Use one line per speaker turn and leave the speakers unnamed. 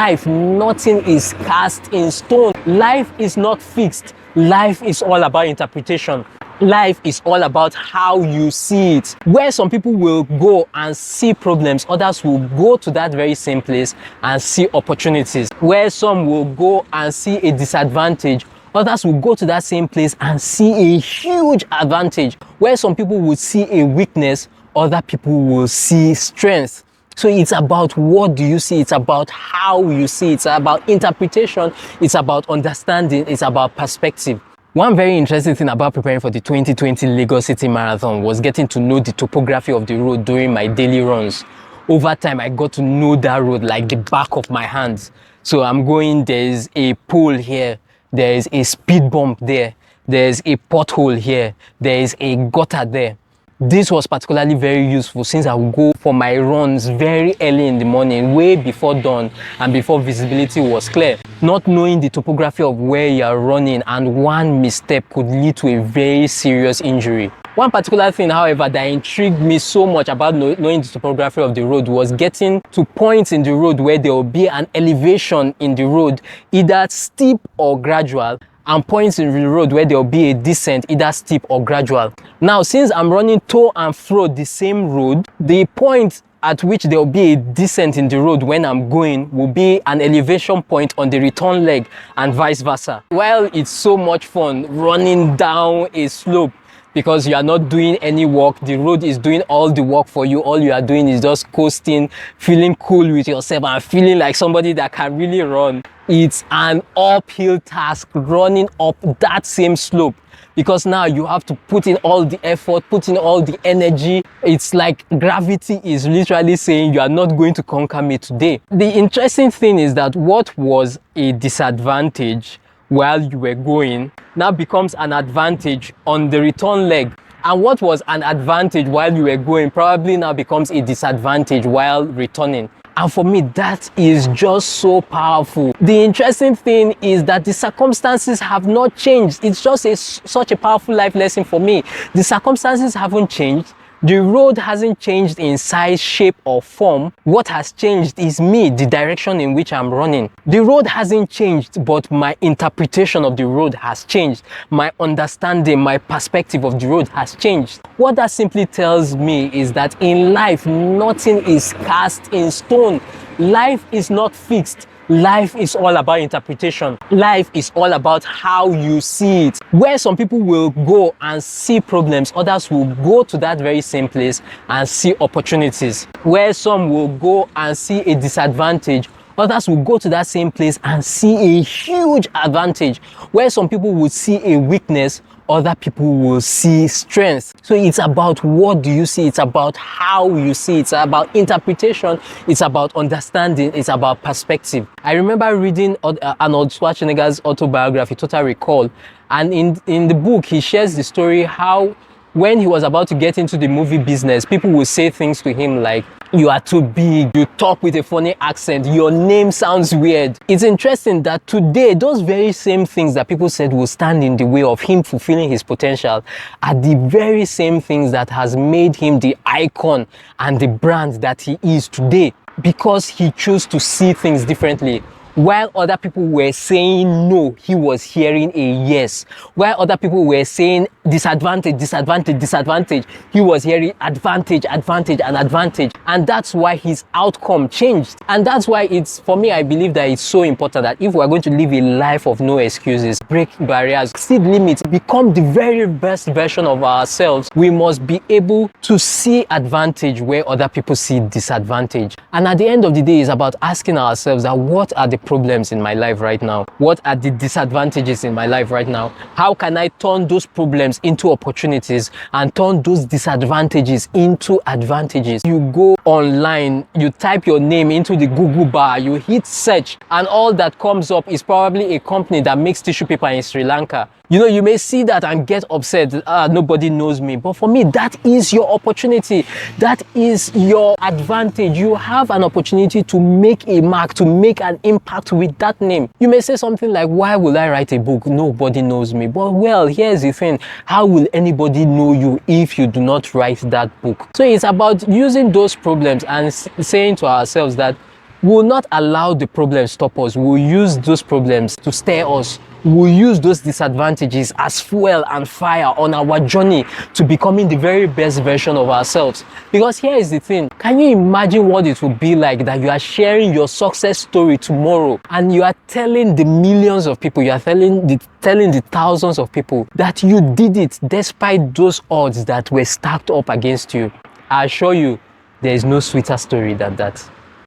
life, nothing is cast in stone. Life is not fixed. Life is all about interpretation. Life is all about how you see it. Where some people will go and see problems, others will go to that very same place and see opportunities. Where some will go and see a disadvantage, others will go to that same place and see a huge advantage. Where some people will see a weakness, other people will see strength. So it's about what do you see, it's about how you see, it's about interpretation, it's about understanding, it's about perspective. One very interesting thing about preparing for the 2020 Lagos City Marathon was getting to know the topography of the road during my daily runs. Over time, I got to know that road like the back of my hands. So I'm going, there's a pole here, there's a speed bump there, there's a pothole here, there's a gutter there. This was particularly very useful since I would go for my runs very early in the morning, way before dawn and before visibility was clear. Not knowing the topography of where you are running and one misstep could lead to a very serious injury. One particular thing, however, that intrigued me so much about knowing the topography of the road was getting to points in the road where there will be an elevation in the road, either steep or gradual, and points in the road where there will be a descent, either steep or gradual. Now, since I'm running to and fro the same road, the point at which there will be a descent in the road when I'm going will be an elevation point on the return leg and vice versa. While it's so much fun running down a slope, because you are not doing any work, the road is doing all the work for you. All you are doing is just coasting, feeling cool with yourself and feeling like somebody that can really run. It's an uphill task running up that same slope, because now you have to put in all the effort, put in all the energy. It's like gravity is literally saying you are not going to conquer me today. The interesting thing is that what was a disadvantage while you were going now becomes an advantage on the return leg. And what was an advantage while you were going probably now becomes a disadvantage while returning. And for me, that is just so powerful. The interesting thing is that the circumstances have not changed. It's just such a powerful life lesson for me. The circumstances haven't changed. The road hasn't changed in size, shape, or form. What has changed is me, the direction in which I'm running. The road hasn't changed, but my interpretation of the road has changed. My understanding, my perspective of the road has changed. What that simply tells me is that in life, nothing is cast in stone. Life is not fixed. Life is all about interpretation. Life is all about how you see it. Where some people will go and see problems, others will go to that very same place and see opportunities. Where some will go and see a disadvantage, others will go to that same place and see a huge advantage. Where some people will see a weakness, other people will see strength. So it's about what do you see, it's about how you see, it's about interpretation, it's about understanding, it's about perspective. I remember reading Arnold Schwarzenegger's autobiography, Total Recall, and in the book he shares the story how when he was about to get into the movie business, people would say things to him like, "You are too big, you talk with a funny accent, your name sounds weird." It's interesting that today, those very same things that people said will stand in the way of him fulfilling his potential are the very same things that has made him the icon and the brand that he is today, because he chose to see things differently. While other people were saying no, he was hearing a yes. While other people were saying disadvantage, disadvantage, disadvantage, he was hearing advantage, advantage, and advantage. And that's why his outcome changed. And that's why it's, for me, I believe that it's so important that if we're going to live a life of no excuses, break barriers, exceed limits, become the very best version of ourselves, we must be able to see advantage where other people see disadvantage. And at the end of the day, it's about asking ourselves that what are the problems in my life right now? What are the disadvantages in my life right now? How can I turn those problems into opportunities and turn those disadvantages into advantages? You go online, you type your name into the Google bar, you hit search, and all that comes up is probably a company that makes tissue paper in Sri Lanka. You know, you may see that and get upset, nobody knows me. But for me, that is your opportunity. That is your advantage. You have an opportunity to make a mark, to make an impact with that name. You may say something like, why will I write a book? Nobody knows me. But well, here's the thing. How will anybody know you if you do not write that book? So it's about using those problems and saying to ourselves that We'll not allow the problems stop us. We'll use those problems to steer us. We'll use those disadvantages as fuel and fire on our journey to becoming the very best version of ourselves. Because here is the thing, can you imagine what it would be like that you are sharing your success story tomorrow and you are telling the millions of people, you are telling the thousands of people that you did it despite those odds that were stacked up against you? I assure you, there is no sweeter story than that.